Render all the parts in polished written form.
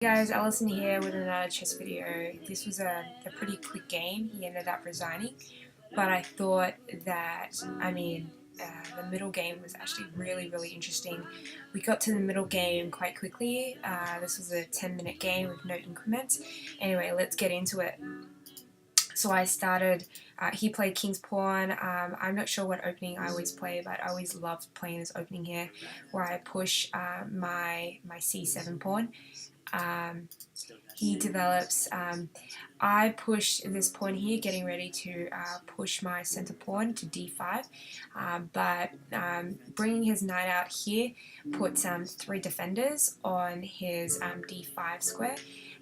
Guys, Alison here with another chess video. This was a pretty quick game. He ended up resigning, but I thought that, the middle game was actually really interesting. We got to the middle game quite quickly. This was a 10-minute game with no increments. Anyway, let's get into it. So I started, he played King's Pawn. I'm not sure what opening I always play, but I always loved playing this opening here, where I push my C7 pawn. He develops, I push this pawn here, getting ready to push my center pawn to d5, but bringing his knight out here puts 3 defenders on his d5 square,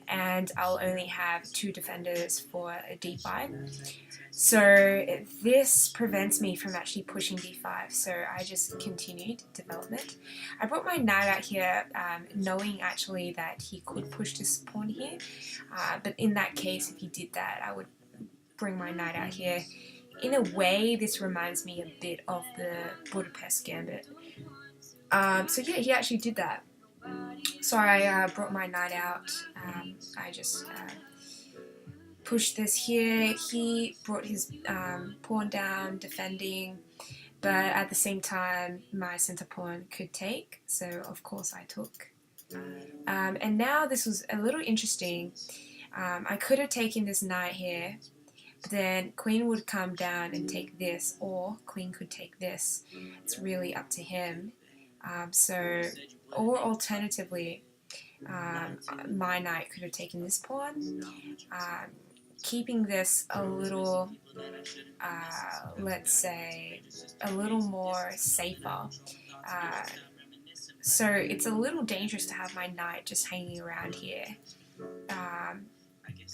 and I'll only have 2 defenders for a d5. So this prevents me from actually pushing d5, so I just continued development. I brought my knight out here knowing actually that he could push this pawn here, but in that case, if he did that, I would bring my knight out here. In a way, this reminds me a bit of the Budapest Gambit. So yeah, he actually did that. So I brought my knight out. I just pushed this here. He brought his pawn down, defending, but at the same time, my center pawn could take. So of course I took. And now this was a little interesting. I could have taken this knight here, but then queen would come down and take this, or queen could take this. It's really up to him. Or alternatively, my knight could have taken this pawn, keeping this a little, let's say, a little more safer. So it's a little dangerous to have my knight just hanging around here.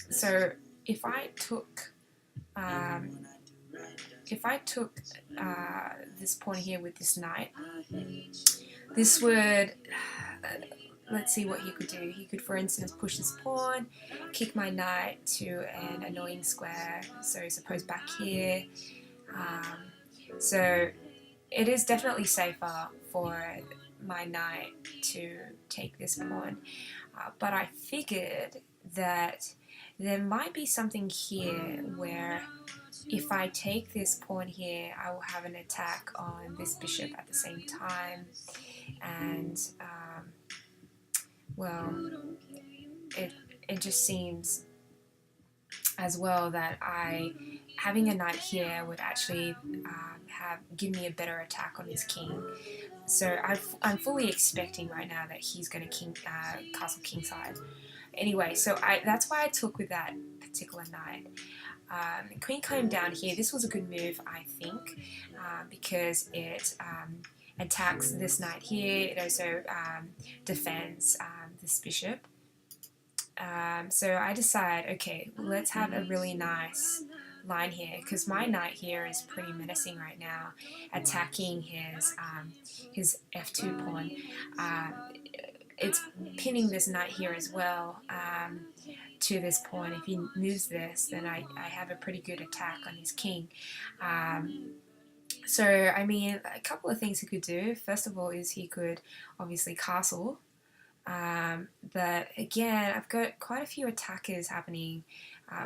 So if I took this pawn here with this knight, this would, let's see what he could do. He could, for instance, push this pawn, kick my knight to an annoying square, so suppose back here. So it is definitely safer for my knight to take this pawn, but I figured that there might be something here where if I take this pawn here, I will have an attack on this bishop at the same time, and well, it just seems as well that having a knight here would actually give me a better attack on his king. So I'm fully expecting right now that he's going to castle kingside. Anyway, so that's why I took with that particular knight. Queen came down here. This was a good move, I think, because it attacks this knight here. It also defends this bishop. So I decide, okay, let's have a really nice line here, because my knight here is pretty menacing right now, attacking his f2 pawn. It's pinning this knight here as well to this pawn. If he moves this, then I have a pretty good attack on his king. So, I mean, a couple of things he could do. First of all is he could obviously castle. But again, I've got quite a few attackers happening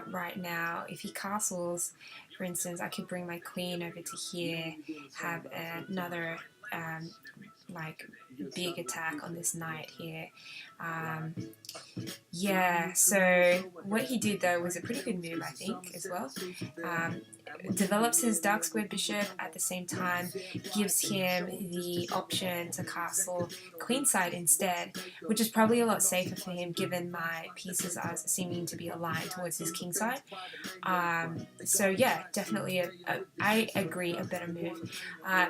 right now. If he castles, for instance, I could bring my queen over to here, have another like big attack on this knight here. Yeah, so what he did though was a pretty good move, I think, as well. Develops his dark square bishop at the same time, gives him the option to castle queenside instead, which is probably a lot safer for him given my pieces are seeming to be aligned towards his kingside. So yeah, definitely I agree, a better move.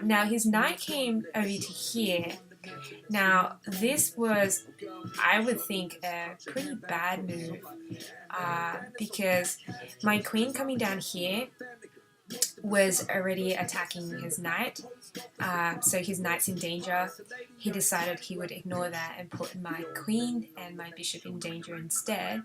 Now his knight came over to here. Now this was, I would think, a pretty bad move because my queen coming down here was already attacking his knight, so his knight's in danger. He decided he would ignore that and put my queen and my bishop in danger instead,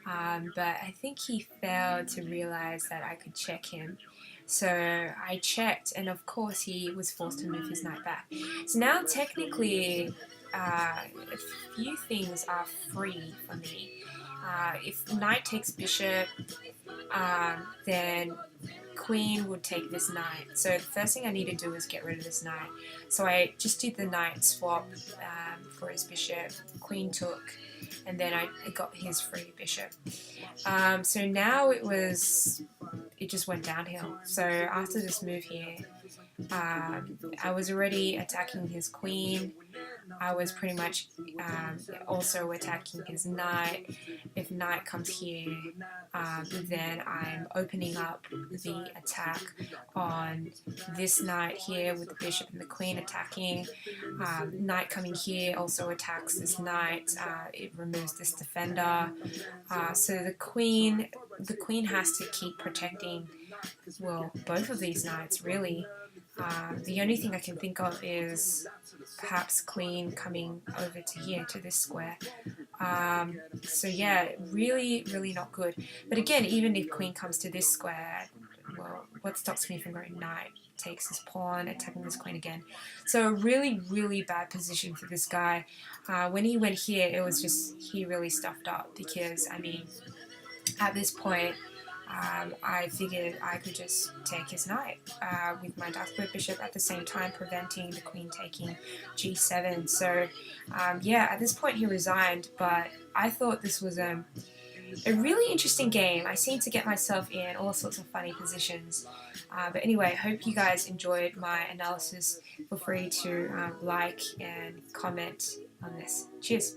but I think he failed to realize that I could check him. So I checked, and of course he was forced to move his knight back. So now technically a few things are free for me. If knight takes bishop, then queen would take this knight. So the first thing I need to do is get rid of this knight. So I just did the knight swap for his bishop. Queen took, and then I got his free bishop. So now it just went downhill. So after this move here, I was already attacking his queen. I was pretty much also attacking his knight. If knight comes here, then I'm opening up the attack on this knight here with the bishop and the queen attacking. Knight coming here also attacks this knight. It removes this defender. So the queen has to keep protecting, well, both of these knights really. The only thing I can think of is perhaps queen coming over to here, to this square. So yeah, really, really not good. But again, even if queen comes to this square, well, what stops me from going knight? Takes this pawn, attacking this queen again. So a really, really bad position for this guy. When he went here, it was just, he really stuffed up because, I mean, at this point, I figured I could just take his knight with my dark square bishop at the same time, preventing the queen taking g7. So yeah, at this point he resigned, but I thought this was a really interesting game. I seem to get myself in all sorts of funny positions. But anyway, hope you guys enjoyed my analysis. Feel free to like and comment on this. Cheers.